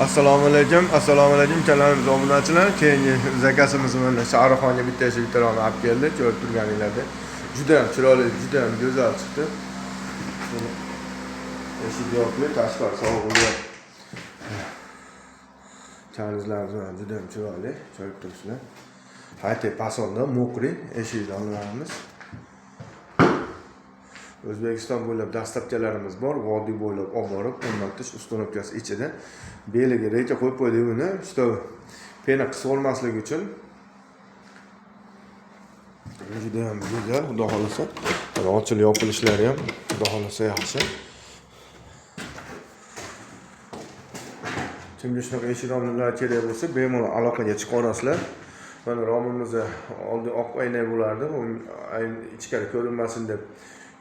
Assalomu alaykum kanalimiz obunachilar. Keyingi zakasimiz mana Shahruxxonga bitta ronni olib keldi. Ko'rib turganinglarda juda ham chiroyli, juda ham go'zal chiqdi. Eshik yo'qli, tashqari sovuqli. Chanizlarimiz juda ham chiroyli, ko'rib turibsizlar. Hayte pasonda mo'qri eshik donlarimiz. O'zbekiston bo'ylab dastlabkalarimiz bor, vodiy bo'ylab olib borib, o'rnatish ustunovkasi ichida beliga reja qo'yib qo'ydik buni, işte pena qisib olmasligi uchun. Juda ham go'zal, xudo xolasa. Ochilib yopilishlari ham xudo xolasa yaxshi. Kimga shunaqa eshik romlar kerak bo'lsa, bemalol aloqaga chiqarasizlar. Mana romimizni oldi oq oyna bo'lardi, ichkari ko'rinmasin deb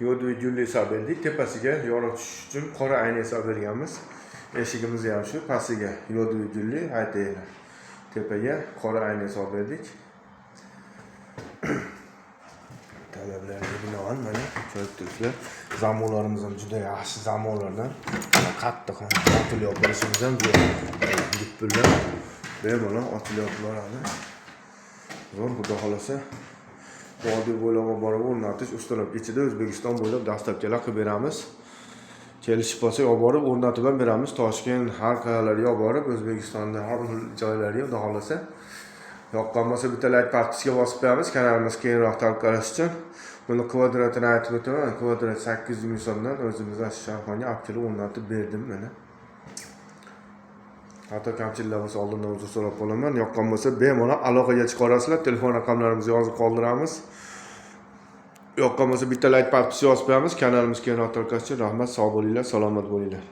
yo'du gulli hisob berdik. Tepasiga yoritish uchun qora ayna hisob berganmiz. Eshigimiz ham shu, pastiga yo'du gulli, aytaylar. Tepaga qora ayna hisob berdik. Talablarga binoan mana ko'rib turibsizlar. Zamonlarimiz ham juda yaxshi zamonlardan. Qattiq ochilib yopilishimiz ham dippular. Bemalol ochilib yopilaradi. Zo'r, xudo xolasa. Vodiy bo'ylab borib o'rnatish ustunovka ichida O'zbekiston bo'ylab dastlabkilar qilib beramiz. Kelishib bo'lsa olib borib o'rnatib ham beramiz. Toshkent har qayerlarga olib borib O'zbekistonda har xil joylarga xudo xolasa. Yoqqan bo'lsa bitta like partisga bosib qo'yamiz, kanalimiz keyinroq tarqalishi uchun. Buni kvadratini aytib o'taman. Kvadrat 800 ming so'mdan o'zimizdan Shahruxxonga olib kelib o'rnatib berdim mana. Hatto kamchiliklar bo'lsa oldindan uzr so'rab qolaman. Yoqqan bo'lsa bemalol aloqaga chiqarasizlar. Telefon raqamlarimizni yozib qoldiramiz. Yoqqan bo'lsa bitta like partisga yozib qo'yamiz. Kanalimiz keyinroq tarqalishi uchun rahmat, sog' bo'linglar, salomat bo'linglar.